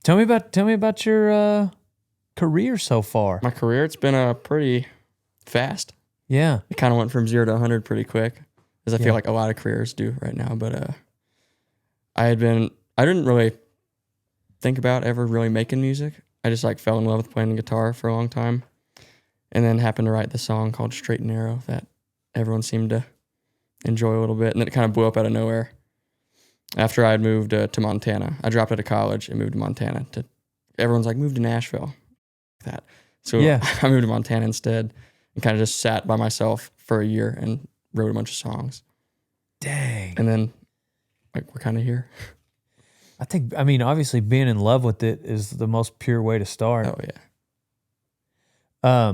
Tell me about your career so far. My career, it's been pretty fast. Yeah. It kind of went from 0 to 100 pretty quick, as I feel like a lot of careers do right now. But I didn't really think about ever really making music. I just like fell in love with playing the guitar for a long time, and then happened to write the song called Straight and Narrow that everyone seemed to enjoy a little bit. And then it kind of blew up out of nowhere after I had moved to Montana. I dropped out of college and moved to Montana. Everyone's like, move to Nashville. So I moved to Montana instead and kind of just sat by myself for a year and wrote a bunch of songs. Dang. And then like we're kind of here. I mean, obviously being in love with it is the most pure way to start. Oh yeah.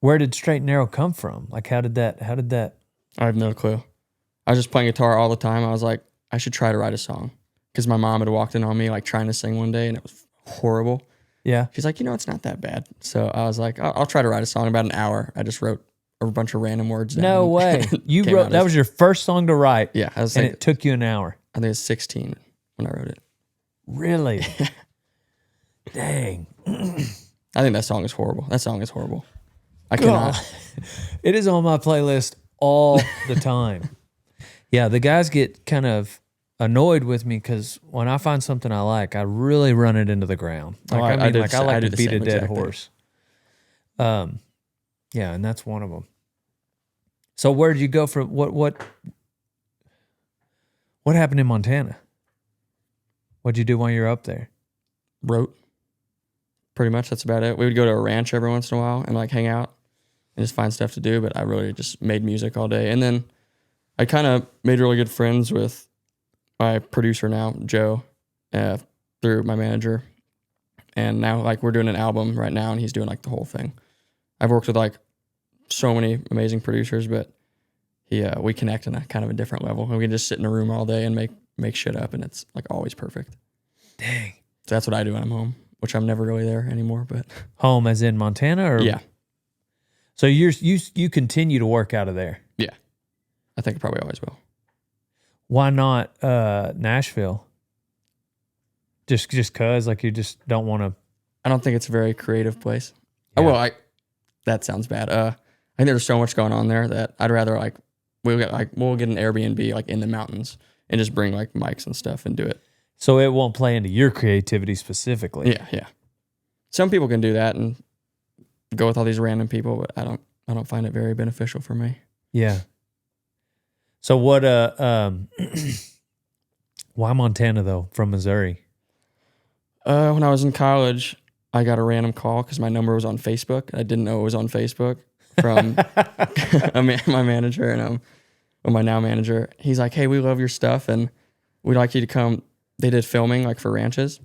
Where did Straight and Narrow come from? Like how did that I have no clue. I was just playing guitar all the time. I was like, I should try to write a song. Because my mom had walked in on me like trying to sing one day and it was horrible. Yeah. She's like, it's not that bad. So I was like, I'll try to write a song. About an hour, I just wrote a bunch of random words down. No way. You wrote, that was your first song to write. Yeah. And it took you an hour. I think it was 16 when I wrote it. Really? Dang. I think that song is horrible. I cannot. It is on my playlist all the time. Yeah, the guys get kind of annoyed with me because when I find something I like, I really run it into the ground. Like, I like to beat a dead horse. Yeah, and that's one of them. So where did you go for what happened in Montana? What'd you do while you were up there? Wrote. Pretty much, that's about it. We would go to a ranch every once in a while and like hang out and just find stuff to do, but I really just made music all day. And then I kind of made really good friends with my producer now, Joe, through my manager. And now like we're doing an album right now and he's doing like the whole thing. I've worked with like so many amazing producers, but we connect on a kind of a different level. And we can just sit in a room all day and make shit up and it's like always perfect. Dang. So that's what I do when I'm home, which I'm never really there anymore, but home as in Montana or yeah. So you continue to work out of there? Yeah. I think I probably always will. Why not Nashville? Just cause like you just don't want to. I don't think it's a very creative place. Yeah. Oh well, that sounds bad. I think there's so much going on there that I'd rather like we'll get an Airbnb like in the mountains and just bring like mics and stuff and do it. So it won't play into your creativity specifically. Yeah. Some people can do that and go with all these random people, but I don't find it very beneficial for me. Yeah. So what why Montana though from Missouri? When I was in college, I got a random call because my number was on Facebook. I didn't know it was on Facebook from my manager and my now manager. He's like, "Hey, we love your stuff and we'd like you to come." They did filming like for ranches.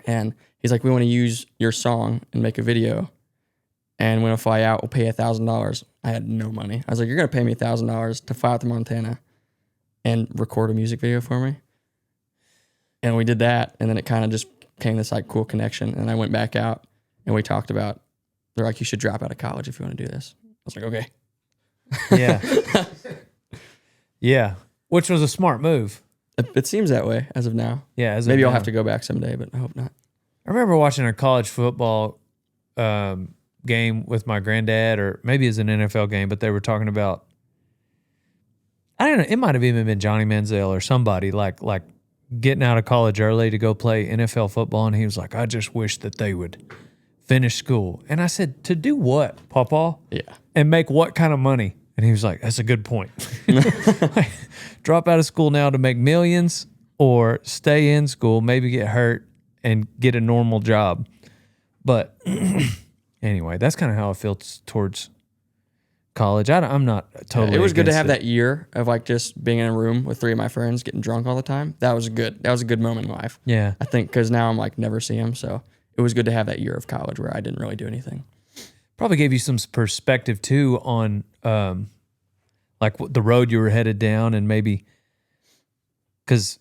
And he's like, "We want to use your song and make a video. And when I fly out, we'll pay $1,000. I had no money. I was like, "You're going to pay me $1,000 to fly out to Montana and record a music video for me?" And we did that. And then it kind of just came this like cool connection. And I went back out and we talked about, they're like, "You should drop out of college if you want to do this." I was like, "Okay." Yeah. Yeah. Which was a smart move. It seems that way as of now. Yeah. Maybe I'll have to go back someday, but I hope not. I remember watching a college football game with my granddad, or maybe it's an NFL game, but they were talking about, I don't know, it might have even been Johnny Manziel or somebody like getting out of college early to go play NFL football. And he was like, "I just wish that they would finish school." And I said, "To do what, Pawpaw? Yeah. And make what kind of money?" And he was like, "That's a good point." Like, drop out of school now to make millions or stay in school, maybe get hurt and get a normal job. But anyway, that's kind of how I feel towards college. I'm not totally. It was good to have that year of like just being in a room with 3 of my friends getting drunk all the time. That was good. That was a good moment in life. Yeah. I think because now I'm like never see them. So it was good to have that year of college where I didn't really do anything. Probably gave you some perspective too on like the road you were headed down, and maybe because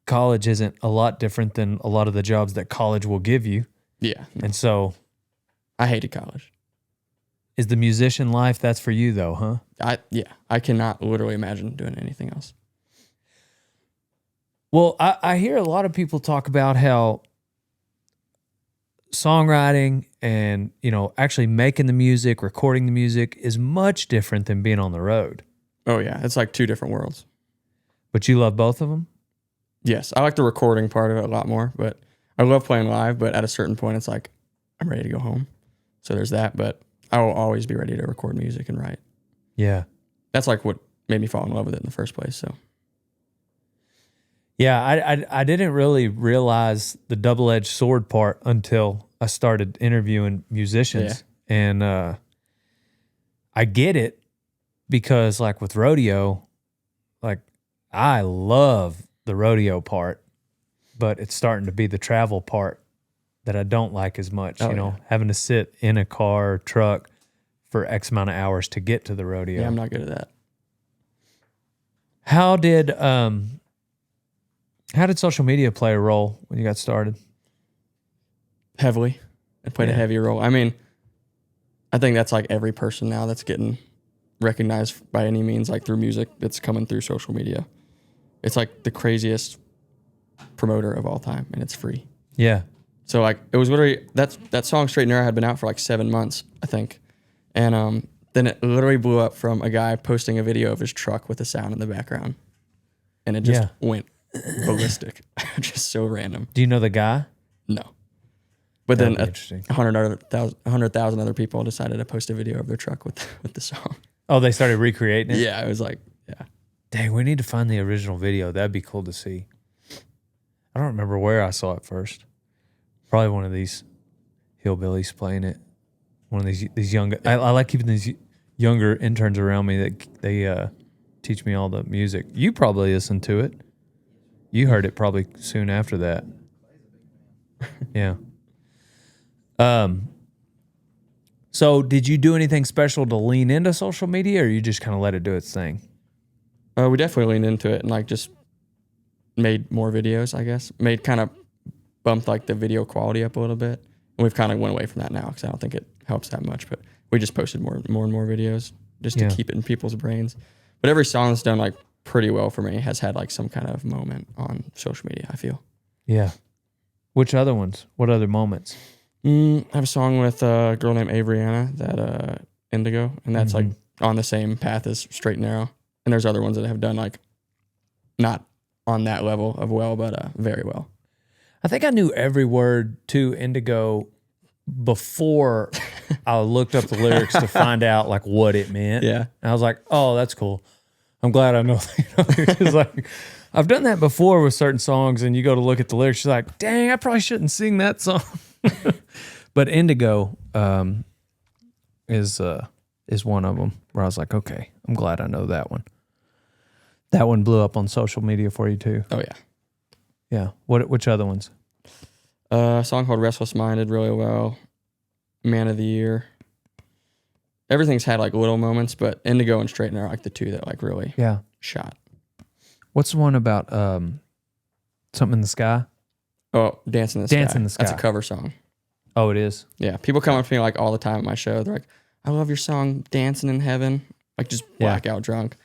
college isn't a lot different than a lot of the jobs that college will give you. Yeah. And so I hated college. Is the musician life, that's for you though, huh? I cannot literally imagine doing anything else. Well, I hear a lot of people talk about how songwriting and, actually making the music, recording the music is much different than being on the road. Oh yeah, it's like two different worlds. But you love both of them? Yes, I like the recording part of it a lot more, but I love playing live, but at a certain point it's like I'm ready to go home. So there's that, but I will always be ready to record music and write. Yeah. That's like what made me fall in love with it in the first place, so. Yeah, I didn't really realize the double-edged sword part until I started interviewing musicians. Yeah. And I get it because, like, with Rodeo, like, I love the rodeo part, but it's starting to be the travel part that I don't like as much, having to sit in a car or truck for X amount of hours to get to the rodeo. Yeah, I'm not good at that. How did social media play a role when you got started? Heavily. It played a heavy role. I mean, I think that's like every person now that's getting recognized by any means, like through music, that's coming through social media. It's like the craziest promoter of all time, and it's free. Yeah. So like it was literally that song Straight and Narrow had been out for like 7 months, I think. And then it literally blew up from a guy posting a video of his truck with a sound in the background. And it just went ballistic. Just so random. Do you know the guy? No. But That'd then 100,000 other people decided to post a video of their truck with the song. Oh, they started recreating it? Yeah, it was like, yeah. Dang, we need to find the original video. That'd be cool to see. I don't remember where I saw it first. Probably one of these hillbillies playing it. One of these young. I like keeping these younger interns around me that they teach me all the music. You probably listened to it. You heard it probably soon after that. Yeah. So did you do anything special to lean into social media, or you just kind of let it do its thing? We definitely leaned into it and like just made more videos, I guess. Bumped like the video quality up a little bit. And we've kind of went away from that now because I don't think it helps that much. But we just posted more and more videos just to keep it in people's brains. But every song that's done like pretty well for me has had like some kind of moment on social media, I feel. Yeah. Which other ones? What other moments? I have a song with a girl named Avriana, that Indigo, and that's like on the same path as Straight and Narrow. And there's other ones that have done like not on that level of well, but very well. I think I knew every word to Indigo before I looked up the lyrics to find out like what it meant. Yeah. And I was like, oh, that's cool. I'm glad I know. It's like, I've done that before with certain songs, and you go to look at the lyrics, you're like, dang, I probably shouldn't sing that song. But Indigo is one of them where I was like, okay, I'm glad I know that one. That one blew up on social media for you too. Oh yeah. Yeah. Which other ones? A song called Restless Mind did really well. Man of the Year. Everything's had like little moments, but Indigo and Straight and Narrow are like the two that like really shot. What's the one about something in the sky? Oh, Dance in the Sky. Dance in the Sky. That's a cover song. Oh, it is? Yeah. People come up to me like all the time at my show. They're like, I love your song Dancing in Heaven. Like just blackout drunk.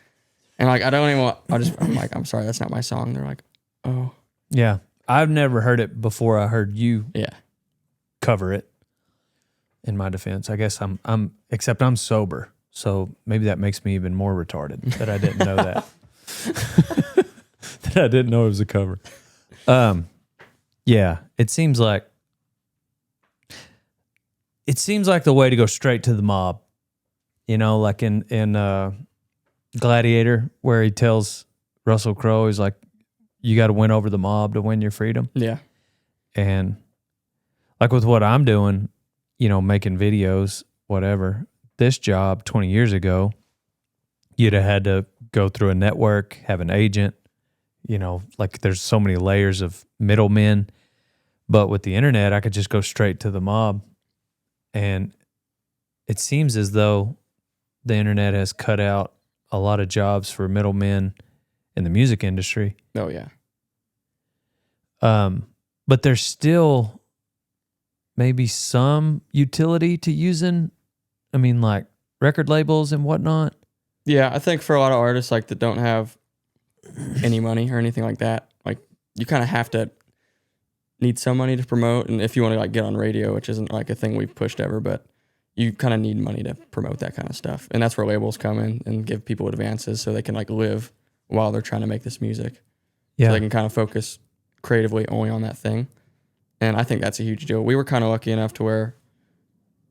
And like, I'm like, I'm sorry, that's not my song. They're like, oh. Yeah. I've never heard it before I heard you cover it. In my defense, I guess except I'm sober. So maybe that makes me even more retarded that I didn't know that. That I didn't know it was a cover. Yeah, it seems like the way to go straight to the mob. You know, like in Gladiator, where he tells Russell Crowe, he's like, you got to win over the mob to win your freedom. Yeah. And like with what I'm doing, you know, making videos, whatever, this job 20 years ago, you'd have had to go through a network, have an agent, you know, like there's so many layers of middlemen. But with the internet, I could just go straight to the mob. And it seems as though the internet has cut out a lot of jobs for middlemen in the music industry. Oh, yeah. But there's still maybe some utility to using, I mean, like record labels and whatnot. Yeah, I think for a lot of artists like that don't have any money or anything like that, like you kind of have to need some money to promote, and if you want to like get on radio, which isn't like a thing we've pushed ever, but you kind of need money to promote that kind of stuff, and that's where labels come in and give people advances so they can like live while they're trying to make this music. Yeah, so they can kind of focus creatively only on that thing, and I think that's a huge deal. We were kind of lucky enough to where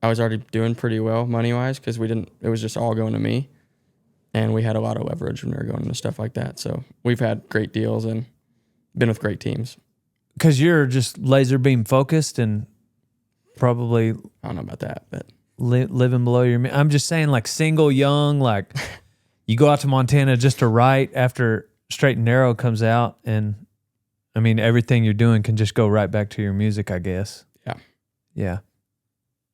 I was already doing pretty well money wise because it was just all going to me, and we had a lot of leverage when we were going into stuff like that. So we've had great deals and been with great teams. because you're just laser beam focused and probably I don't know about that, but living below your. I'm just saying, like single, young, like you go out to Montana just to write after Straight and Narrow comes out, and I mean everything you're doing can just go right back to your music, I guess. Yeah, yeah.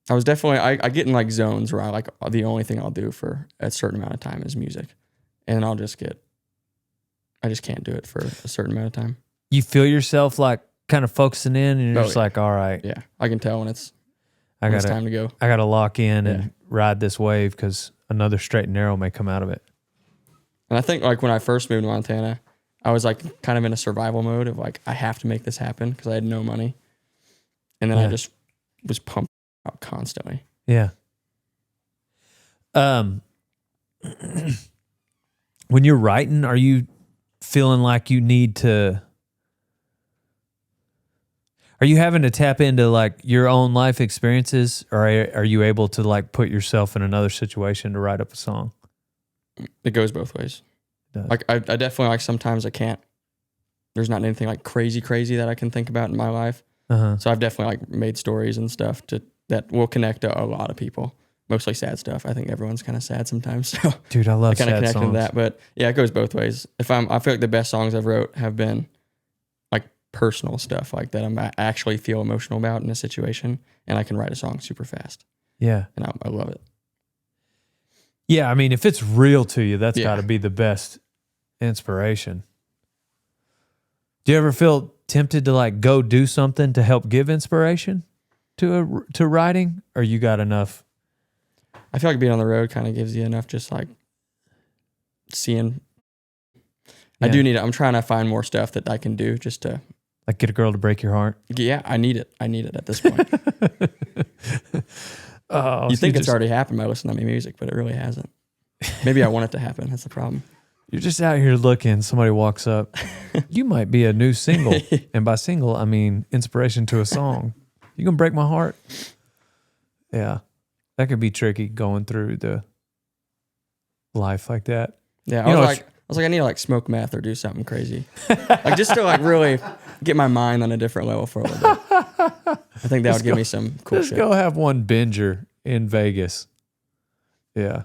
I was definitely I get in like zones where I like the only thing I'll do for a certain amount of time is music, and I just can't do it for a certain amount of time. You feel yourself like kind of focusing in, and you're just yeah. like, all right, Yeah, I can tell when it's it's time to go. I gotta lock in Yeah. and ride this wave because another Straight and Narrow may come out of it. And I think like when I first moved to Montana, I was like kind of in a survival mode of like I have to make this happen because I had no money, and then I just was pumped out constantly. Yeah. When you're writing, are you feeling like you need to? Are you having to tap into like your own life experiences, or are you able to like put yourself in another situation to write up a song? It goes both ways. It does. Like I definitely like sometimes I can't. There's not anything like crazy that I can think about in my life. Uh-huh. So I've definitely like made stories and stuff that will connect to a lot of people. Mostly sad stuff. I think everyone's kind of sad sometimes. So Dude, I love I kind of sad connect songs. to that. But yeah, it goes both ways. I feel like the best songs I've wrote have been like personal stuff like that I actually feel emotional about in a situation, and I can write a song super fast. Yeah. And I love it. Yeah, I mean, if it's real to you, that's Yeah. got to be the best inspiration. Do you ever feel tempted to like go do something to help give inspiration to writing, or you got enough? I feel like being on the road kind of gives you enough just like seeing. Yeah. I'm trying to find more stuff that I can do just to. Like get a girl to break your heart? Yeah, I need it. I need it at this point. Oh, You so think it's just, already happened by listening to my music, but it really hasn't. Maybe I want it to happen. That's the problem. You're just out here looking. Somebody walks up. You might be a new single. And by single, I mean inspiration to a song. You gonna break my heart? Yeah. That could be tricky going through the life like that. Yeah, You I know, was like, I need to like smoke meth or do something crazy, like just to like really get my mind on a different level for a little bit. I think that would give me some cool Just shit. go have one binger in Vegas. Yeah.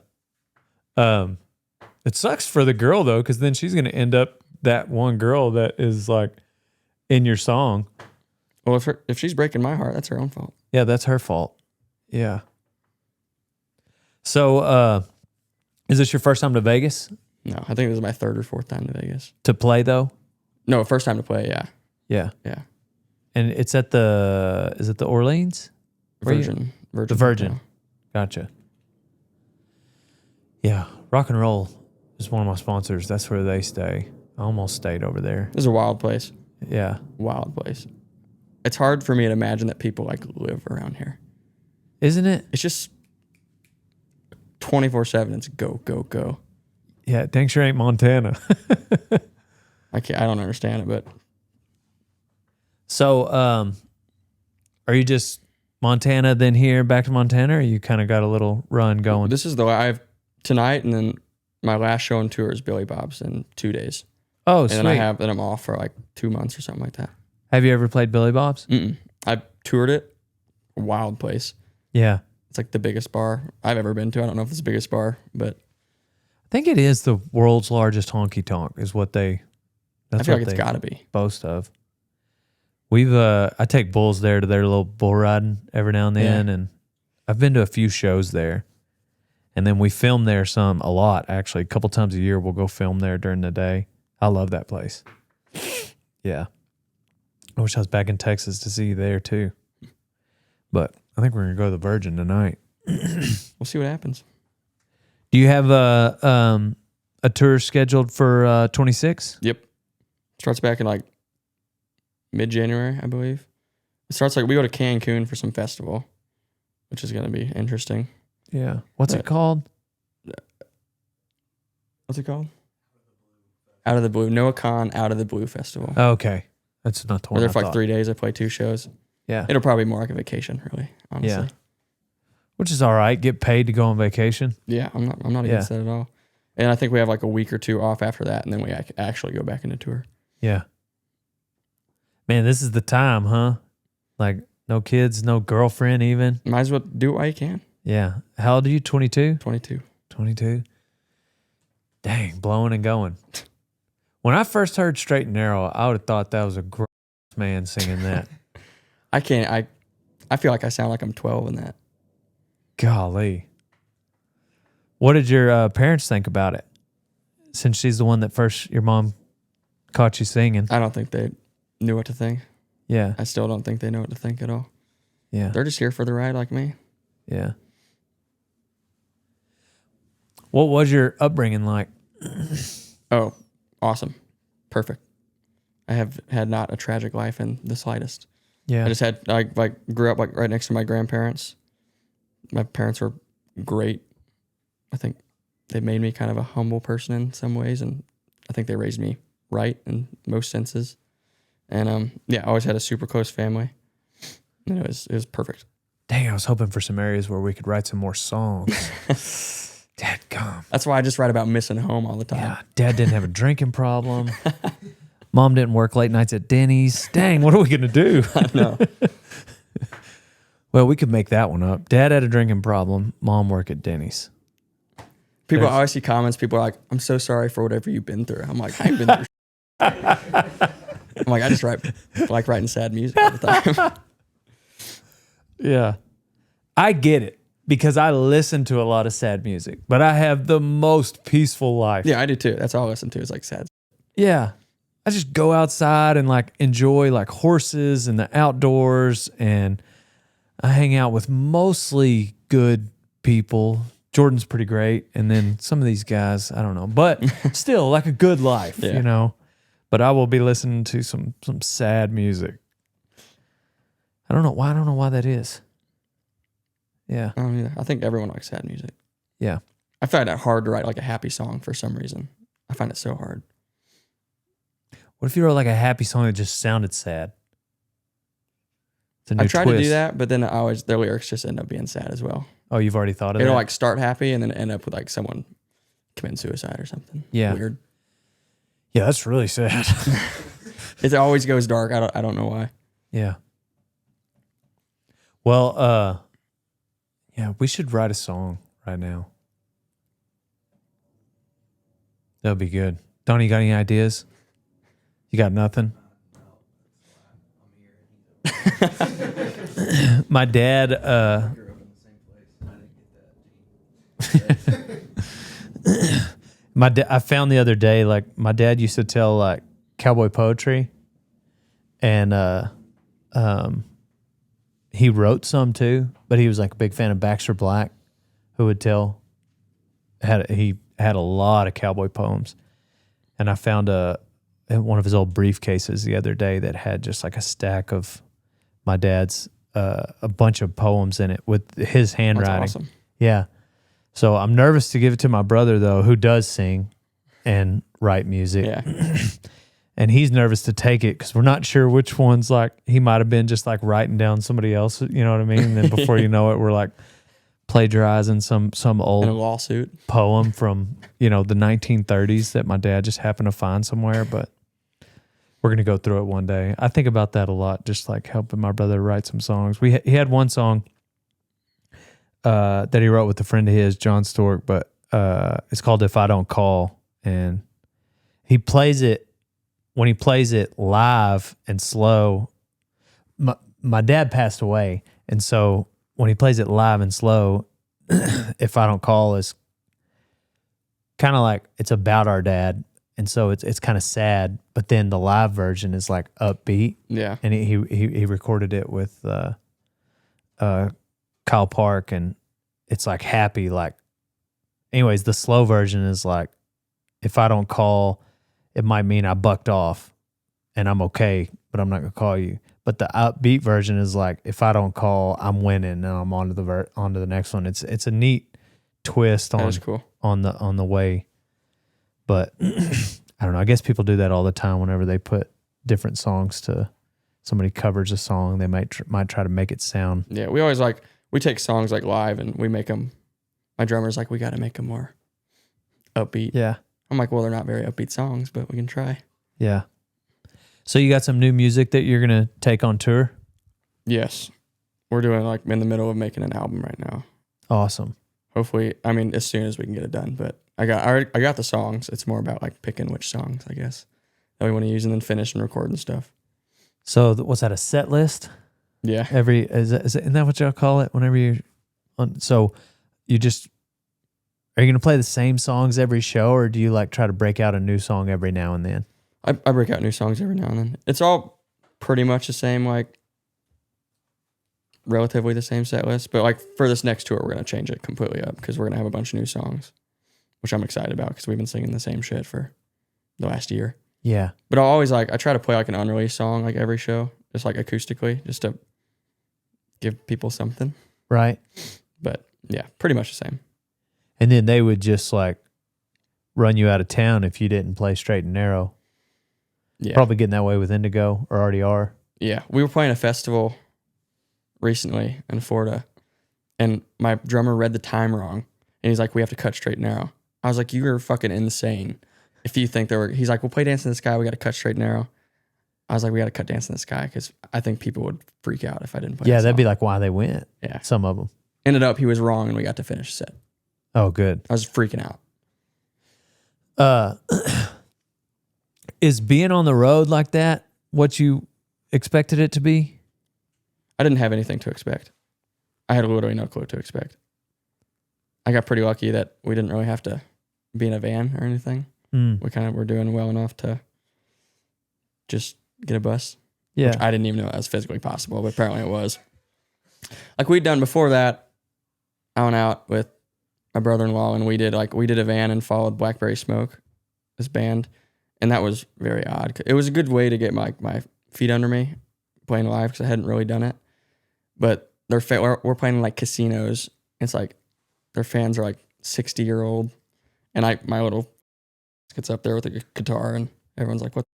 It sucks for the girl though, because then she's gonna end up that one girl that is like in your song. Well, if she's breaking my heart, that's her own fault. Yeah, that's her fault. Yeah. So, is this your first time to Vegas No, I think this is my third or fourth time to Vegas. to play though? No, first time to play. Yeah, Yeah. yeah. And it's at is it the Orleans? Virgin. The Virgin. Gotcha. Yeah. Rock and Roll is one of my sponsors. That's where they stay. I almost stayed over there. This is a wild place. Yeah. Wild place. It's hard for me to imagine that people like live around here. Isn't it? It's just 24/7. It's go, go, go. Yeah. It dang sure ain't Montana. I don't understand it, but So, are you just Montana, then here, back to Montana, or you kind of got a little run going? this is I have tonight, and then my last show on tour is Billy Bob's in 2 days. Oh, And sweet. then I'm off for like 2 months or something like that. Have you ever played Billy Bob's? I toured it. A wild place. Yeah. It's like the biggest bar I've ever been to. I don't know if it's the biggest bar, but I think it is the world's largest honky tonk is what I that's feel what like it's they got to be. boast of. I take bulls there to their little bull riding every now and then, and I've been to a few shows there. And then we film there a lot, actually. A couple times a year we'll go film there during the day. I love that place. Yeah. I wish I was back in Texas to see you there too. But I think we're going to go to the Virgin tonight. We'll see what happens. Do you have a tour scheduled for 26? Yep. Starts back in like mid-January, I believe. It starts like we go to Cancun for some festival, which is gonna be interesting. Yeah. What's it called? What's it called? Out of the Blue. Noah Khan Out of the Blue Festival. Oh, okay. That's not the We're one there I for like thought. 3 days. I play 2 shows. Yeah. It'll probably be more like a vacation, really, honestly. Yeah. Which is all right. Get paid to go on vacation. Yeah, I'm not against that at all. And I think we have like a week or 2 off after that, and then we actually go back into tour. Yeah. Man, this is the time, huh? Like, no kids, no girlfriend even. Might as well do it while you can. Yeah. How old are you? 22? 22. 22? Dang, blowing and going. When I first heard Straight and Narrow, I would have thought that was a gross man singing that. I can't. I feel like I sound like I'm 12 in that. Golly. What did your parents think about it? Since she's the one that first your mom caught you singing. I don't think they knew what to think. Yeah. I still don't think they know what to think at all. Yeah. They're just here for the ride like me. Yeah. What was your upbringing like? Oh, awesome. Perfect. I have had not a tragic life in the slightest. Yeah. I grew up like right next to my grandparents. My parents were great. I think they made me kind of a humble person in some ways, and I think they raised me right in most senses. And I always had a super close family. And it was perfect. Dang, I was hoping for some areas where we could write some more songs. Dadgum. That's why I just write about missing home all the time. Yeah, Dad didn't have a drinking problem. Mom didn't work late nights at Denny's. Dang, what are we gonna do? I know. Well, we could make that one up. Dad had a drinking problem. Mom worked at Denny's. People always see comments. People are like, "I'm so sorry for whatever you've been through." I'm like, I ain't been through. I'm like, I just like writing sad music all the time. Yeah, I get it because I listen to a lot of sad music, but I have the most peaceful life. Yeah, I do too. That's all I listen to is like sad. Yeah. I just go outside and like enjoy like horses and the outdoors, and I hang out with mostly good people. Jordan's pretty great. And then some of these guys, I don't know, but still like a good life, you know, but I will be listening to some sad music. I don't know why that is. Yeah. I don't either. I think everyone likes sad music. Yeah. I find it hard to write like a happy song for some reason. I find it so hard. What if you wrote like a happy song that just sounded sad? It's a new I tried twist. to do that, but then their lyrics just end up being sad as well. Oh, you've already thought of It'll that? like start happy and then end up with like someone committing suicide or something. Yeah. Weird. Yeah, that's really sad. It always goes dark. I don't know why. Yeah. Well, yeah, we should write a song right now. That'll be good. Donnie, you got any ideas? You got nothing? My dad, I found the other day, like my dad used to tell like cowboy poetry, and he wrote some too, but he was like a big fan of Baxter Black, who would tell. He had a lot of cowboy poems, and I found one of his old briefcases the other day that had just like a stack of my dad's a bunch of poems in it with his handwriting. That's awesome. Yeah. So I'm nervous to give it to my brother though, who does sing and write music. Yeah. And he's nervous to take it because we're not sure which one's like, he might have been just like writing down somebody else, you know what I mean? And then before you know it, we're like plagiarizing some In a old lawsuit. poem from, the 1930s that my dad just happened to find somewhere. But we're going to go through it one day. I think about that a lot, just like helping my brother write some songs. He had one song that he wrote with a friend of his, John Stork, but it's called If I Don't Call. And he plays it, when he plays it live and slow, my dad passed away. And so when he plays it live and slow, If I Don't Call is kind of like, it's about our dad. And so it's kind of sad, but then the live version is like upbeat. Yeah. And he recorded it with Kyle Park, and it's like happy. Like, anyways, the slow version is like, if I don't call, it might mean I bucked off, and I'm okay, but I'm not gonna call you. But the upbeat version is like, if I don't call, I'm winning, and I'm on to the next one. It's a neat twist That was cool. on the way. But I don't know. I guess people do that all the time whenever they put different songs to somebody covers a song. They might try to make it sound. Yeah, we take songs like live and we make them. My drummer's like, we got to make them more upbeat. Yeah. I'm like, well, they're not very upbeat songs, but we can try. Yeah. So you got some new music that you're gonna take on tour? Yes, we're doing like in the middle of making an album right now. Awesome. Hopefully, I mean, as soon as we can get it done. But I got the songs. It's more about like picking which songs, I guess, that we want to use and then finish and record and stuff. So what's that? A set list? Yeah. Isn't that what y'all call it? Whenever you're on, so you just are you gonna play the same songs every show, or do you like try to break out a new song every now and then? I break out new songs every now and then. It's all pretty much the same, like relatively the same set list. But like for this next tour, we're going to change it completely up because we're going to have a bunch of new songs, which I'm excited about because we've been singing the same shit for the last year. Yeah. But I try to play like an unreleased song like every show, just like acoustically, just to give people something. Right. But yeah, pretty much the same. And then they would just like run you out of town if you didn't play straight and narrow. Yeah. Probably getting that way with Indigo, or already are. Yeah. We were playing a festival recently in Florida, and my drummer read the time wrong, and he's like, we have to cut straight and narrow. I was like, you're fucking insane if you think he's like, we'll play Dance in the Sky, we got to cut straight and narrow. I was like, we got to cut Dance in the Sky because I think people would freak out if I didn't play. Yeah, that'd be like why they went. Yeah. Some of them. Ended up, he was wrong, and we got to finish the set. Oh, good. I was freaking out. Is being on the road like that what you expected it to be? I didn't have anything to expect. I had literally no clue what to expect. I got pretty lucky that we didn't really have to be in a van or anything. We kind of were doing well enough to just get a bus. Yeah. Which I didn't even know that was physically possible, but apparently it was. Like we'd done before that, I went out with my brother-in-law and we did a van and followed Blackberry Smoke, this band. And that was very odd. It was a good way to get my feet under me playing live because I hadn't really done it. But we're playing in like casinos. It's like their fans are like 60-year-old. And my little gets up there with a guitar and everyone's like, what's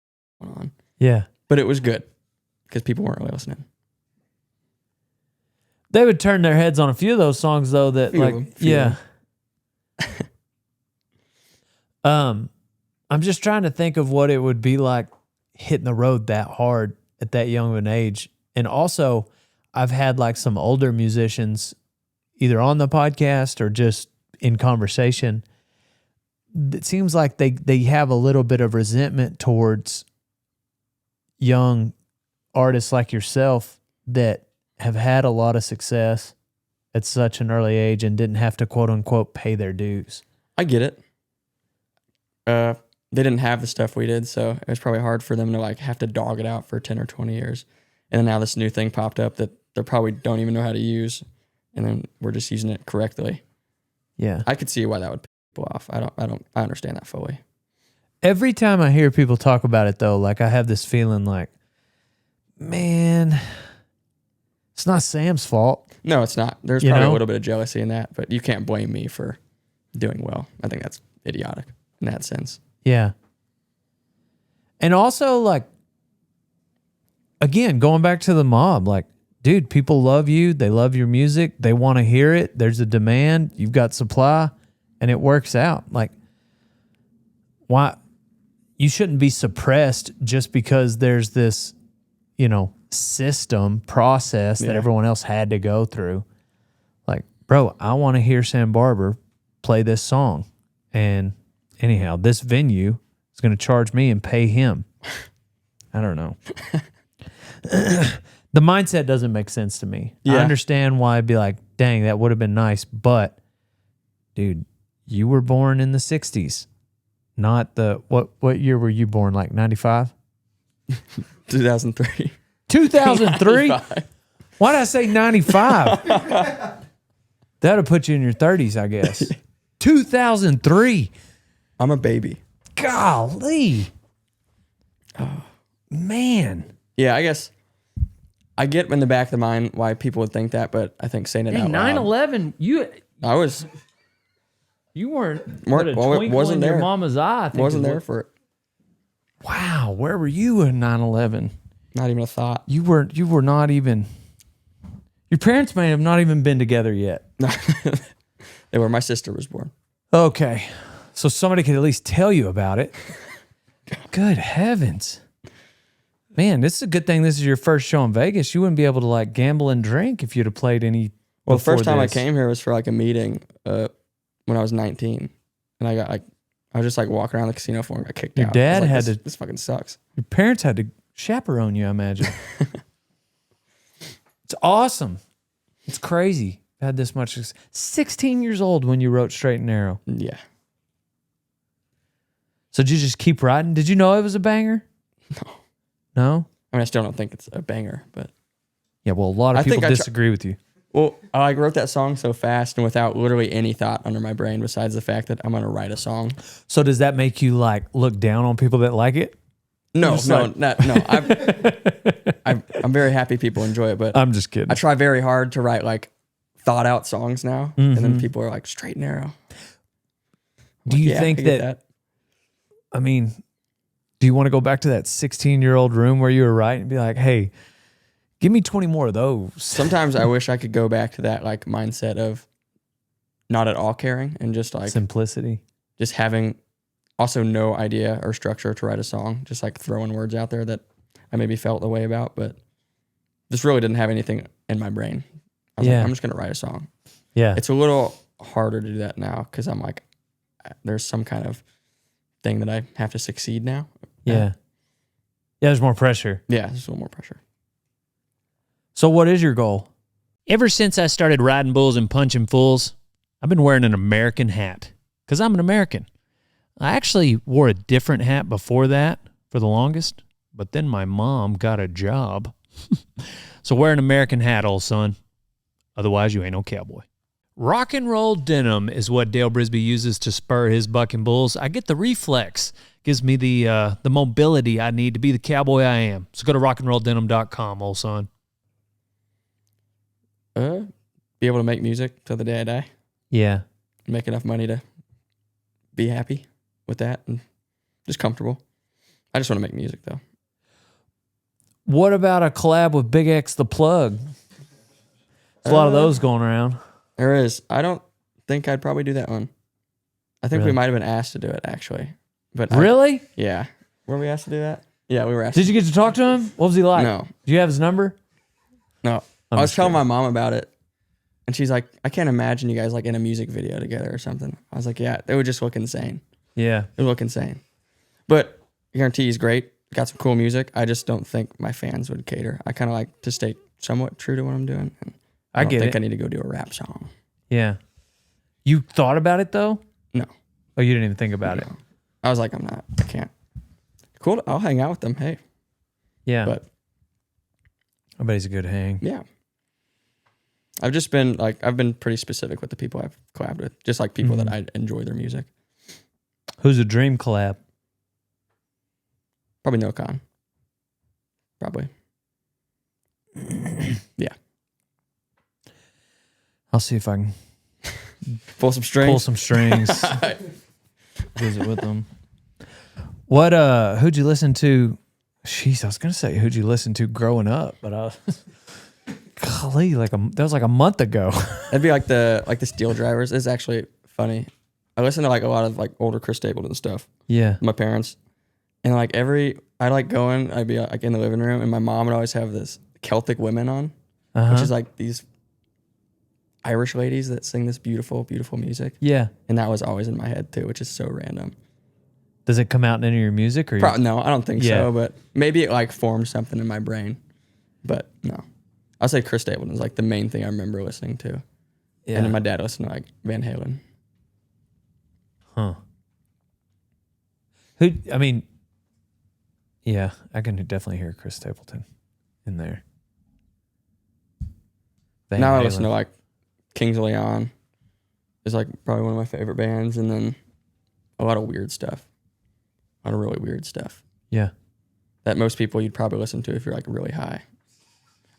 going on? Yeah. But it was good because people weren't really listening. They would turn their heads on a few of those songs though that yeah. I'm just trying to think of what it would be like hitting the road that hard at that young of an age. And also, I've had like some older musicians either on the podcast or just in conversation. It seems like they have a little bit of resentment towards young artists like yourself that have had a lot of success at such an early age and didn't have to quote unquote pay their dues. I get it. They didn't have the stuff we did, so it was probably hard for them to like have to dog it out for 10 or 20 years. And then now this new thing popped up that they probably don't even know how to use, and then we're just using it correctly. Yeah. I could see why that would piss people off. I understand that fully. Every time I hear people talk about it though, like I have this feeling like, man, it's not Sam's fault. No, it's not. There's probably a little bit of jealousy in that, but you can't blame me for doing well. I think that's idiotic in that sense. Yeah. And also, like, again, going back to the mob, like, dude, people love you. They love your music. They want to hear it. There's a demand. You've got supply, and it works out. Like, why? You shouldn't be suppressed just because there's this, system process that everyone else had to go through. Like, bro, I want to hear Sam Barber play this song. And anyhow, this venue is going to charge me and pay him. I don't know. The mindset doesn't make sense to me. Yeah. I understand why I'd be like, dang, that would have been nice. But, dude, you were born in the 60s. Not what year were you born? Like 95? 2003. 2003? Why did I say 95? That would put you in your 30s, I guess. 2003. I'm a baby. Golly. Oh, man. Yeah, I guess I get in the back of the mind why people would think that, but I think saying it out loud. 9/11. I was. You weren't. Well, But a twinkle wasn't in there. your mama's eye. I think Wasn't is there what- for it. Wow, where were you in 9/11? Not even a thought. You were not even. Your parents may have not even been together yet. They were. My sister was born. Okay, so somebody could at least tell you about it. Good heavens, man! This is a good thing. This is your first show in Vegas. You wouldn't be able to like gamble and drink if you'd have played any. Well, the first time this. I came here was for like a meeting when I was 19, and I got like I was just like walking around the casino floor and got kicked Your out. dad I was like, had this, to- This fucking sucks. Your parents had to chaperone you, I imagine. It's awesome. It's crazy. Had this much. 16 years old when you wrote Straight and Narrow. Yeah. So did you just keep writing? Did you know it was a banger? No. No? I mean, I still don't think it's a banger, but Yeah, well, a lot of I think people I tr- disagree with you. well, I like wrote that song so fast and without literally any thought under my brain besides the fact that I'm gonna write a song. So does that make you like look down on people that like it? No, Just no, like- no. I'm very happy people enjoy it, but I'm just kidding. I try very hard to write like thought out songs now, and then people are like straight and narrow. Do you Yeah, think I get that, I mean, do you want to go back to that 16-year-old room where you were writing and be like, hey, give me 20 more of those? Sometimes I wish I could go back to that like mindset of not at all caring and just like Simplicity. just having also no idea or structure to write a song, just like throwing words out there that I maybe felt the way about, but just really didn't have anything in my brain. I was Yeah. like, I'm just going to write a song. Yeah. It's a little harder to do that now because I'm like, there's some kind of thing that I have to succeed now. Yeah. Yeah, there's more pressure. Yeah, there's a little more pressure. So what is your goal? Ever since I started riding bulls and punching fools, I've been wearing an American hat because I'm an American. I actually wore a different hat before that for the longest, but then my mom got a job. So wear an American hat, old son. Otherwise, you ain't no cowboy. Rock and roll denim is what Dale Brisby uses to spur his bucking bulls. I get the reflex. Gives me the mobility I need to be the cowboy I am. So go to rockandrolldenim.com, old son. Be able to make music till the day I die, Yeah. make enough money to be happy with that and just comfortable. I just want to make music though. What about a collab with Big X the Plug? There's a lot of those going around. There is. I don't think I'd probably do that one. I think Really? we might have been asked to do it actually. But Really? yeah. Were we asked to do that? Yeah, we were asked. Did you get to talk to him? What was he like? No. Do you have his number? No. I'm I was just telling kidding. my mom about it, and she's like, I can't imagine you guys like in a music video together or something. I was like, yeah, it would just look insane. Yeah. It would look insane. But I guarantee he's great. Got some cool music. I just don't think my fans would cater. I kind of like to stay somewhat true to what I'm doing. And I don't get think it. I need to go do a rap song. Yeah. You thought about it though? No. Oh, you didn't even think about it. No. I was like, I can't. Cool. I'll hang out with them. Hey. Yeah. But I bet he's a good hang. yeah. I've been pretty specific with the people I've collabed with, just like people that I enjoy their music. Who's a dream collab? Probably No Con. Probably. Yeah. I'll see if I can Pull some strings. pull some strings. Visit with them. What who'd you listen to? Jeez, I was gonna say who'd you listen to growing up, but golly, that was like a month ago. That'd be like the Steel Drivers. It's actually funny. I listen to like a lot of like older Chris Stapleton stuff. Yeah. My parents, and like I'd like go in. I'd be like in the living room, and my mom would always have this Celtic women on, which is like these Irish ladies that sing this beautiful, beautiful music. Yeah. And that was always in my head too, which is so random. Does it come out in any of your music or No, I don't think Yeah. so, but maybe it like formed something in my brain. But no. I'll say Chris Stapleton is like the main thing I remember listening to. Yeah. And then my dad listened to like Van Halen. Huh. Who? I mean, yeah, I can definitely hear Chris Stapleton in there. Van Now I Halen. listen to like Kings of Leon is like probably one of my favorite bands, and then a lot of weird stuff. A lot of really weird stuff Yeah. that most people you'd probably listen to if you're like really high.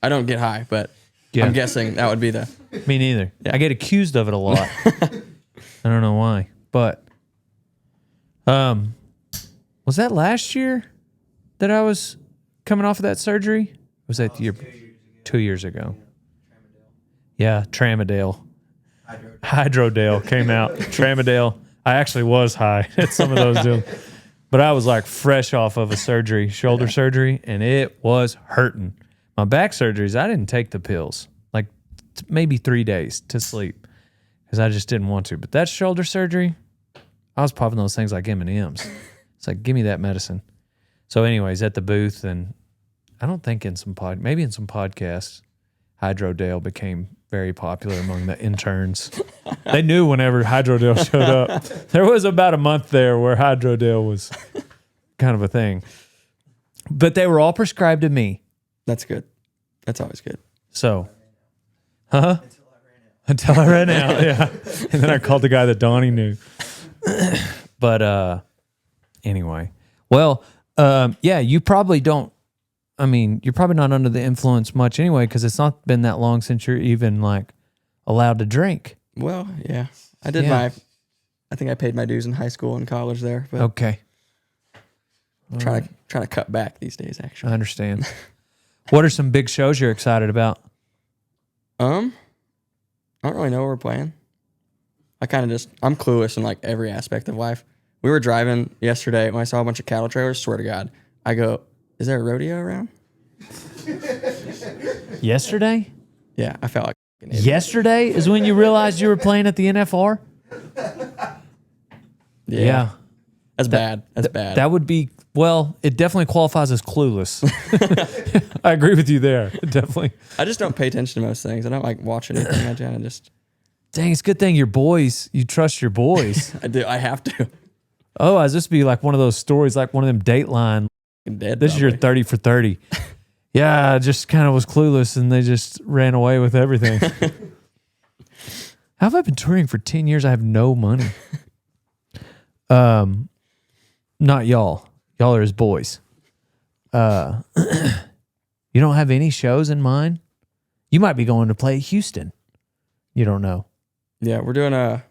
I don't get high, but Yeah. I'm guessing that would be the. Me neither. I get accused of it a lot. I don't know why, but was that last year that I was coming off of that surgery? Was that the year? 2 years ago. Yeah, Tramadale. Hydrodale came out. Tramadale. I actually was high at some of those deals. But I was like fresh off of a surgery, shoulder surgery, and it was hurting. My back surgeries, I didn't take the pills. Like maybe 3 days to sleep because I just didn't want to. But that shoulder surgery, I was popping those things like M&Ms. It's like, give me that medicine. So anyways, at the booth, and I don't think maybe in some podcasts, Hydrodale became very popular among the interns. They knew whenever Hydrodale showed up. There was about a month there where Hydrodale was kind of a thing. But they were all prescribed to me. That's good. That's always good. So, Until I ran out, yeah. And then I called the guy that Donnie knew. But anyway. Well, yeah, you probably don't. I mean, you're probably not under the influence much anyway because it's not been that long since you're even like allowed to drink. Well, yeah. I did I think I paid my dues in high school and college there. But Okay. trying to cut back these days, I actually. understand. What are some big shows you're excited about? I don't really know what we're playing. I'm clueless in like every aspect of life. We were driving yesterday when I saw a bunch of cattle trailers. Swear to God, I go, is there a rodeo around? Yesterday? Yeah, I felt like an idiot. Yesterday is when you realized you were playing at the NFR? Yeah. That's bad. That's bad. That would be, well, it definitely qualifies as clueless. I agree with you there. Definitely. I just don't pay attention to most things. I don't like watch anything. I kind of just. Dang, it's a good thing your boys, you trust your boys. I do. I have to. Otherwise, this would be like one of those stories, like one of them Dateline. Dead. This is your 30 for 30. Yeah, I just kind of was clueless and they just ran away with everything. How have I been touring for 10 years? I have no money. Not y'all. Y'all are his boys. You don't have any shows in mind? You might be going to play Houston. You don't know. Yeah, we're doing a.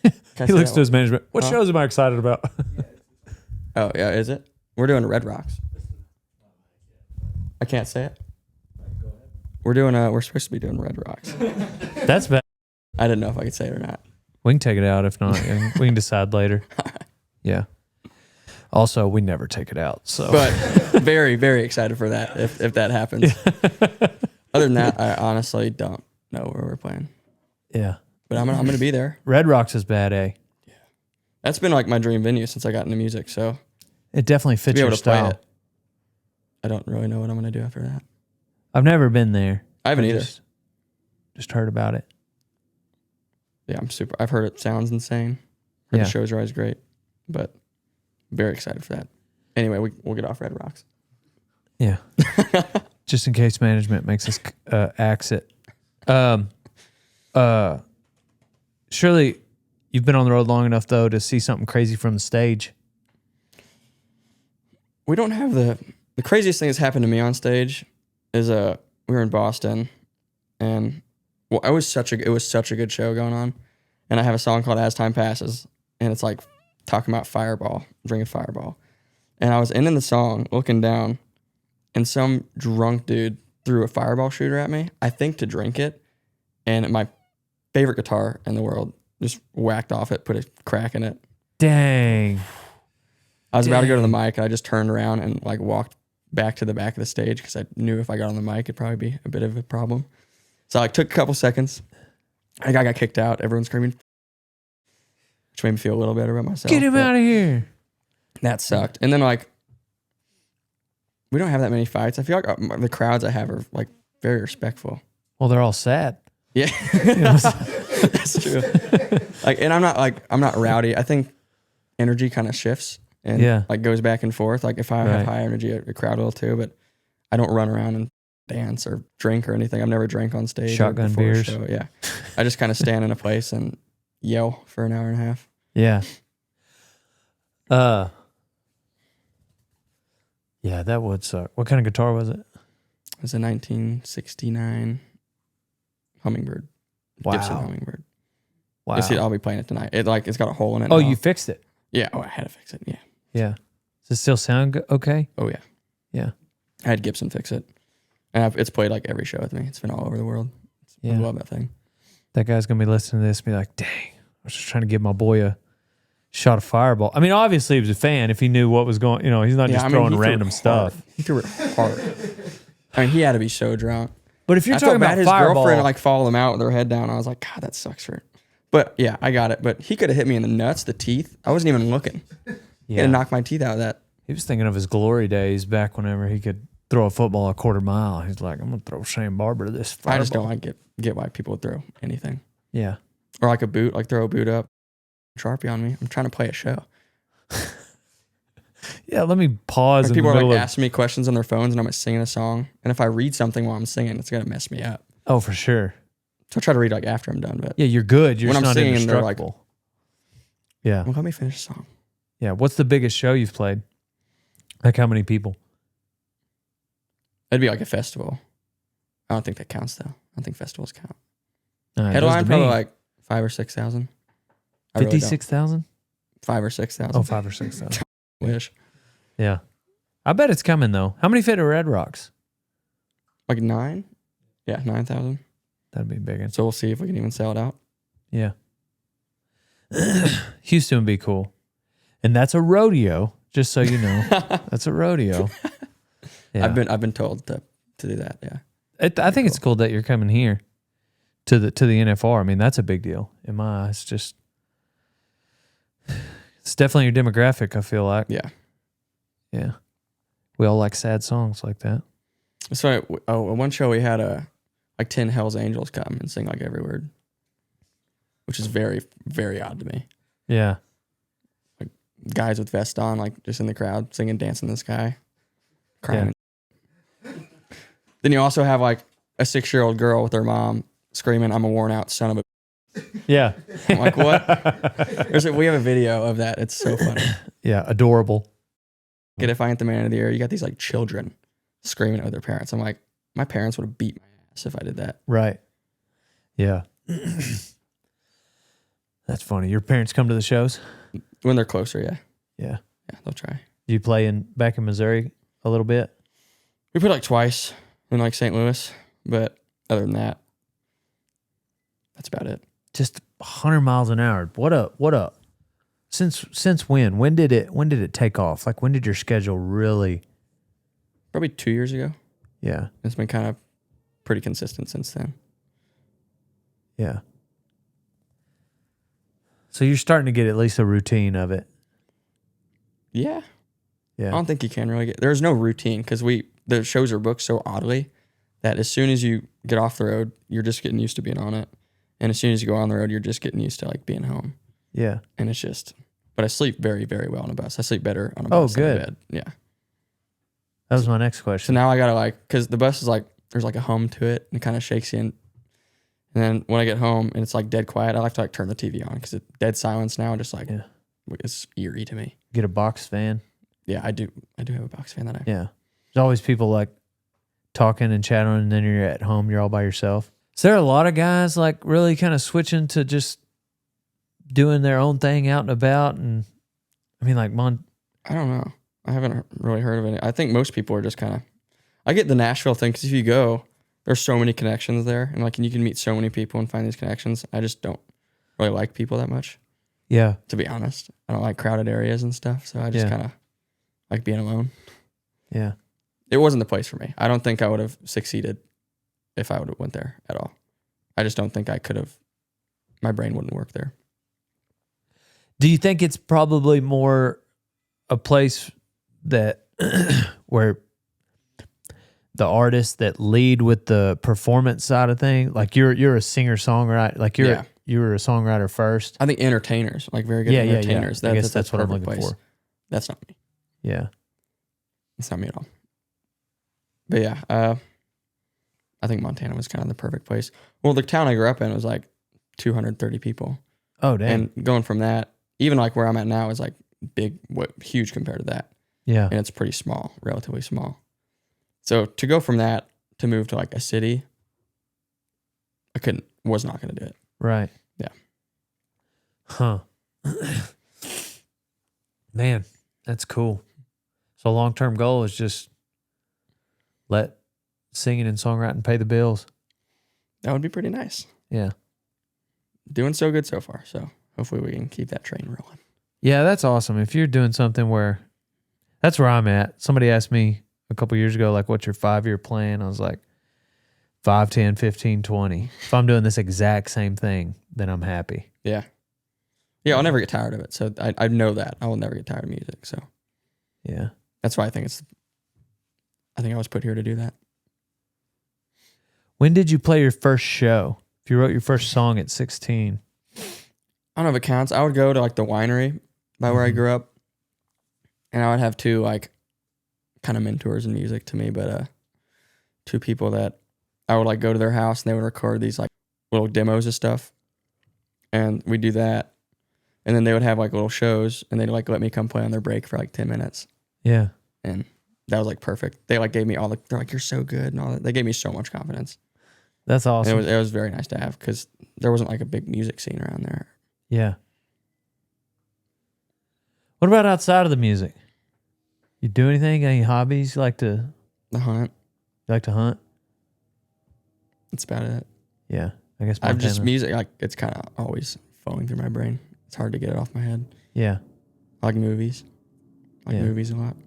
He looks to his management. What shows am I excited about? Oh, yeah, is it? We're doing Red Rocks. I can't say it. We're supposed to be doing Red Rocks. That's bad. I didn't know if I could say it or not. We can take it out if not. And we can decide later. Yeah. Also, we never take it out. So, But very, very excited for that if that happens. Other than that, I honestly don't know where we're playing. Yeah. But I'm gonna be there. Red Rocks is bad, eh? Yeah. That's been like my dream venue since I got into music. So It definitely to fits be able your to play style. it, I don't really know what I'm gonna do after that. I've never been there. I haven't either. Just heard about it. Yeah, I've heard it sounds insane. Heard Yeah. the shows are always great, but very excited for that. Anyway, we'll get off Red Rocks. Yeah. Just in case management makes us axe it. Surely you've been on the road long enough though to see something crazy from the stage. We don't have the craziest thing that's happened to me on stage is we were in Boston and it was such a good show going on, and I have a song called As Time Passes, and it's like talking about Fireball, drinking Fireball, and I was ending the song looking down, and some drunk dude threw a Fireball shooter at me, I think to drink it, and my favorite guitar in the world just whacked off it, put a crack in it. Dang. I was about to go to the mic, and I just turned around and like walked back to the back of the stage because I knew if I got on the mic, it'd probably be a bit of a problem. So I took a couple seconds. I got kicked out. Everyone's screaming, which made me feel a little better about myself. Get him out of here. That sucked. And then like, we don't have that many fights. I feel like the crowds I have are like very respectful. Well, they're all sad. Yeah, that's true. Like, and I'm not rowdy. I think energy kind of shifts and like goes back and forth. Like if I have high energy, the crowd will too. But I don't run around and dance or drink or anything. I've never drank on stage. Shotgun beers. Yeah, I just kind of stand in a place and yell for an hour and a half. Yeah. Yeah, that would suck. What kind of guitar was it? was a 1969 Hummingbird. Gibson Wow. Hummingbird. Wow. I'll be playing it tonight. It's got a hole in it. Oh, now. you fixed it? Yeah. Oh, I had to fix it. Yeah. Yeah. Does it still sound okay? Oh yeah. Yeah. I had Gibson fix it, and it's played like every show with me. It's been all over the world. I Yeah. love that thing. That guy's going to be listening to this and be like, dang, I was just trying to give my boy a shot of Fireball. I mean, obviously he was a fan if he knew what was going, he's not just throwing he threw random it stuff. hard. He threw it hard. I mean, he had to be so drunk. But if you're I talking felt bad about his Fireball, girlfriend followed him out with her head down. I was like, God, that sucks for it. But yeah, I got it. But he could have hit me in the nuts, the teeth. I wasn't even looking. He had to knock my teeth out of that. he was thinking of his glory days back whenever he could throw a football a quarter mile. He's like, I'm going to throw Sam Barber this Fireball. I just don't get why people would throw anything. Yeah. Or like a boot, like throw a boot up. Sharpie on me. I'm trying to play a show. Yeah, let me pause. Like people in the are like middle asking me questions on their phones and I'm singing a song. And if I read something while I'm singing, it's going to mess me up. Oh, for sure. So I try to read like after I'm done. But Yeah, you're good. You're when just I'm not singing, they're like, indestructible. Yeah. well, let me finish the song. Yeah. What's the biggest show you've played? Like how many people? It'd be like a festival. I don't think that counts though. I don't think festivals count. It does Headline to probably me. like 5,000 or 6,000. I really don't. 56,000? 5,000 or 6,000. Oh, 5,000 or 6,000. Wish. Yeah. I bet it's coming though. How many fit at Red Rocks? Like 9? Yeah, 9,000. That'd be big. So we'll see if we can even sell it out. Yeah. Houston would be cool. And that's a rodeo, just so you know. That's a rodeo. Yeah. I've been told to do that. Yeah. I think it's cool that you're coming here to the NFR. I mean, that's a big deal in my eyes. Just it's definitely your demographic, I feel like. Yeah. Yeah. We all like sad songs like that. So at one show we had like 10 Hells Angels come and sing like every word, which is very, very odd to me. Yeah. Like guys with vests on, like just in the crowd singing "Dance in the Sky," crying. Then you also have like a 6-year-old girl with her mom screaming, "I'm a worn out son of a." Yeah. I'm like, what? We have a video of that. It's so funny. Yeah. Adorable. Get If I Ain't the Man of the Year. You got these like children screaming at their parents. I'm like, my parents would have beat my ass if I did that. Right. Yeah. That's funny. Your parents come to the shows? When they're closer, yeah. Yeah. Yeah, they'll try. Do you play back in Missouri a little bit? We played like twice in like St. Louis, but other than that, that's about it. Just 100 miles an hour. What up? Since when? When did it take off? Like when did your schedule really? Probably 2 years ago. Yeah. It's been kind of pretty consistent since then. Yeah. So you're starting to get at least a routine of it. Yeah. Yeah. I don't think you can really there's no routine because the shows are booked so oddly that as soon as you get off the road, you're just getting used to being on it. And as soon as you go on the road, you're just getting used to like being home. Yeah. And it's just, but I sleep very, very well on a bus. I sleep better on a bus than a bed. Yeah. That was my next So question. now I gotta because the bus is like, there's like a hum to it and it kind of shakes you in. And then when I get home and it's like dead quiet, I like to like turn the TV on because it's dead silence now. Just like, it's eerie to me. Get a box fan. Yeah, I do have a box fan that Yeah. There's always people like talking and chatting and then you're at home, you're all by yourself. Is there a lot of guys like really kind of switching to just doing their own thing out and about? And I mean, like, I don't know. I haven't really heard of it. I think most people are just kind of, I get the Nashville thing because if you go, there's so many connections there and like, and you can meet so many people and find these connections. I just don't really like people that much. Yeah. To be honest, I don't like crowded areas and stuff. So I just kind of like being alone. Yeah. It wasn't the place for me. I don't think I would have succeeded if I would have went there at all. I just don't think I could have. My brain wouldn't work there. Do you think it's probably more a place that where the artists that lead with the performance side of things, like you're a singer songwriter, like you were a songwriter first? I think entertainers, like very good entertainers. Yeah. I guess that's what I'm looking for. That's not me. Yeah, it's not me at all. But yeah, I think Montana was kind of the perfect place. Well, the town I grew up in was like 230 people. Oh, damn. And going from that, even like where I'm at now is like huge compared to that. Yeah. And it's pretty small, relatively small. So to go from that to move to like a city, was not going to do it. Right. Yeah. Huh. Man, that's cool. So long-term goal is just let singing and songwriting pay the bills. That would be pretty nice. Yeah. Doing so good so far. So hopefully we can keep that train rolling. Yeah, that's awesome. If you're doing something where, that's where I'm at. Somebody asked me a couple years ago, like, what's your 5-year plan? I was like, 5, 10, 15, 20. If I'm doing this exact same thing, then I'm happy. Yeah. Yeah, I'll never get tired of it. So I know that. I will never get tired of music. So Yeah. that's why I think I was put here to do that. When did you play your first show? If you wrote your first song at 16. I don't know if it counts. I would go to like the winery by where I grew up, and I would have two like kind of mentors in music to me, but two people that I would like go to their house and they would record these like little demos of stuff, and we'd do that, and then they would have like little shows, and they'd like let me come play on their break for like 10 minutes, Yeah. and that was like perfect. They like gave me they're like, you're so good and all that. They gave me so much confidence. That's awesome. And it was very nice to have because there wasn't like a big music scene around there. Yeah. What about outside of the music? You do anything? Any hobbies? You like to The hunt. That's about it. Yeah. I guess I've just Montana. music, like it's kind of always flowing through my brain. It's hard to get it off my head. Yeah. I like movies. I like Yeah. movies a lot.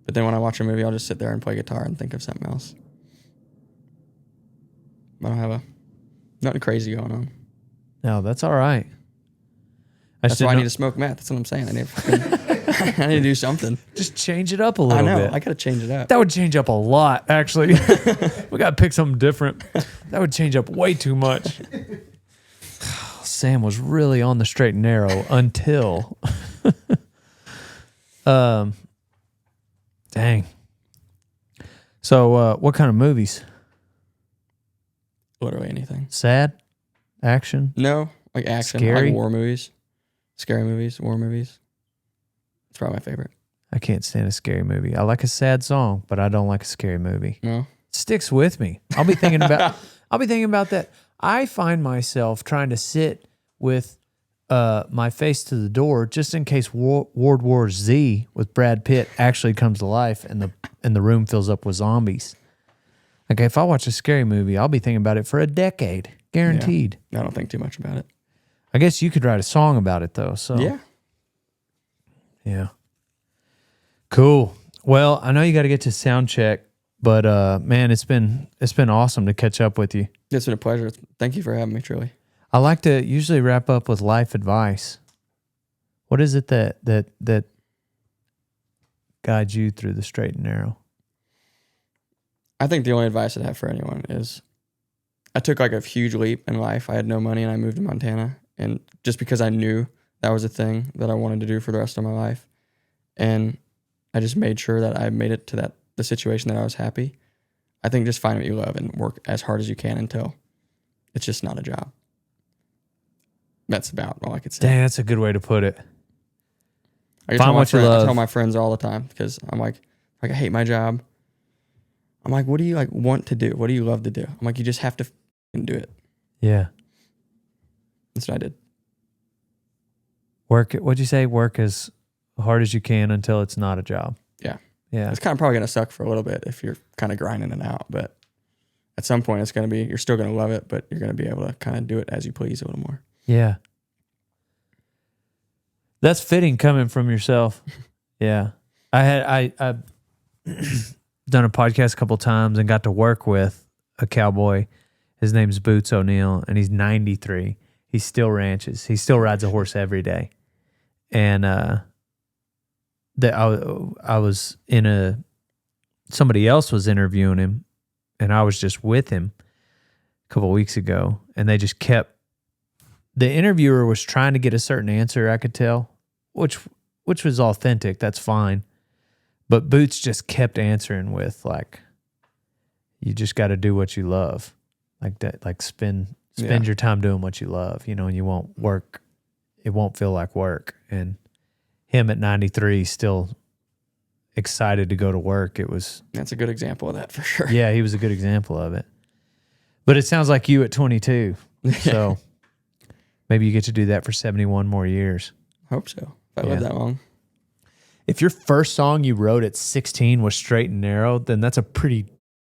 But then when I watch a movie, I'll just sit there and play guitar and think of something else. I don't have nothing crazy going on. No, that's all right. That's why I need to smoke meth. That's what I'm saying. I need to do something. just change it up a little I know. bit. I got to change it up. That would change up a lot, actually. We got to pick something different. That would change up way too much. Sam was really on the straight and narrow until. Dang. So, what kind of movies? Literally anything. Sad? Action? No, like action. I Scary? like war movies. Scary movies, war movies. It's probably my favorite. I can't stand a scary movie. I like a sad song, but I don't like a scary movie. No? It sticks with me. I'll be thinking about that. I find myself trying to sit with my face to the door just in case World War Z with Brad Pitt actually comes to life and the room fills up with zombies. Like if I watch a scary movie, I'll be thinking about it for a decade, guaranteed. Yeah, I don't think too much about it. I guess you could write a song about it though. So yeah. Cool. Well, I know you got to get to sound check, but man, it's been awesome to catch up with you. It's been a pleasure. Thank you for having me, truly. I like to usually wrap up with life advice. What is it that guides you through the straight and narrow? I think the only advice I'd have for anyone is I took like a huge leap in life. I had no money and I moved to Montana. And just because I knew that was a thing that I wanted to do for the rest of my life. And I just made sure that I made it to the situation that I was happy. I think just find what you love and work as hard as you can until it's just not a job. That's about all I could say. Dang, that's a good way to put it. I Find what you love. I tell my friends all the time because I'm like I hate my job. I'm like, what do you like want to do? What do you love to do? I'm like, you just have to do it. Yeah. That's what I did. What'd you say? Work as hard as you can until it's not a job. Yeah. Yeah. It's kind of probably going to suck for a little bit if you're kind of grinding it out, but at some point it's going to be, you're still going to love it, but you're going to be able to kind of do it as you please a little more. Yeah. That's fitting coming from yourself. Yeah. I done a podcast a couple times and got to work with a cowboy. His name's Boots O'Neill and he's 93. He still ranches. He still rides a horse every day. And I was somebody else was interviewing him and I was just with him a couple of weeks ago and they just kept, the interviewer was trying to get a certain answer, I could tell, which was authentic. That's fine. But Boots just kept answering with like, you just got to do what you love. Like that, like spend your time doing what you love, and you won't work. It won't feel like work. And him at 93 still excited to go to work. It was, That's a good example of that for sure. yeah, he was a good example of it. But it sounds like you at 22. So maybe you get to do that for 71 more years. Hope so. If I live that long. If your first song you wrote at 16 was Straight and Narrow, then that's a pretty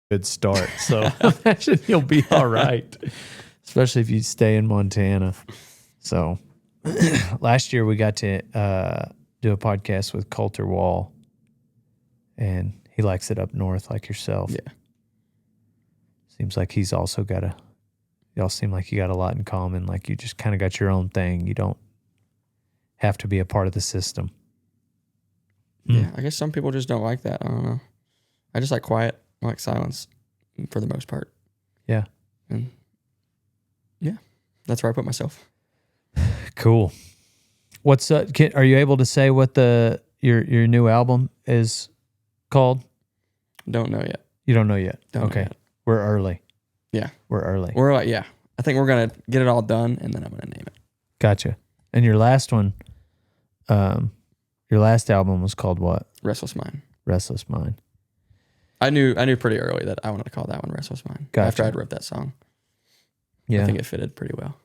good start. So imagine you'll be all right, especially if you stay in Montana. So last year we got to do a podcast with Coulter Wall, and he likes it up north like yourself. Yeah. Seems like he's also got y'all seem like you got a lot in common. Like you just kind of got your own thing. You don't have to be a part of the system. Yeah, I guess some people just don't like that. I don't know. I just like quiet. I like silence for the most part. Yeah. And yeah, that's where I put myself. Cool. What's are you able to say what your new album is called? Don't know yet. You don't know yet. Don't know okay. yet. We're early. Yeah. We're early. We're like, yeah. I think we're going to get it all done and then I'm going to name it. Gotcha. And your last one, your last album was called what? Restless Mind. Restless Mind. I knew pretty early that I wanted to call that one Restless Mind. Gotcha. After I'd wrote that song. Yeah. I think it fitted pretty well.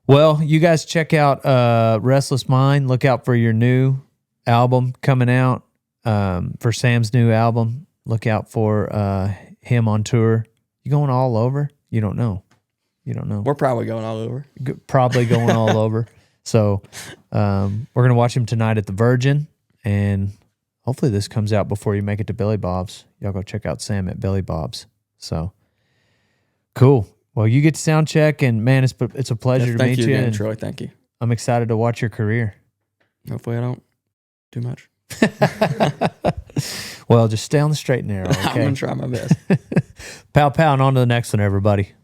Well, you guys check out Restless Mind. Look out for your new album coming out. For Sam's new album, look out for him on tour. You going all over? You don't know. You don't know. We're probably going all over. Probably going all over. So we're going to watch him tonight at the Virgin, and hopefully this comes out before you make it to Billy Bob's. Y'all go check out Sam at Billy Bob's. So cool. Well, you get to sound check, and man, it's a pleasure to meet you. Thank you again, and Troy. Thank you. I'm excited to watch your career. Hopefully I don't do much. Well, just stay on the straight and narrow. Okay? I'm going to try my best. Pow, pow, and on to the next one, everybody.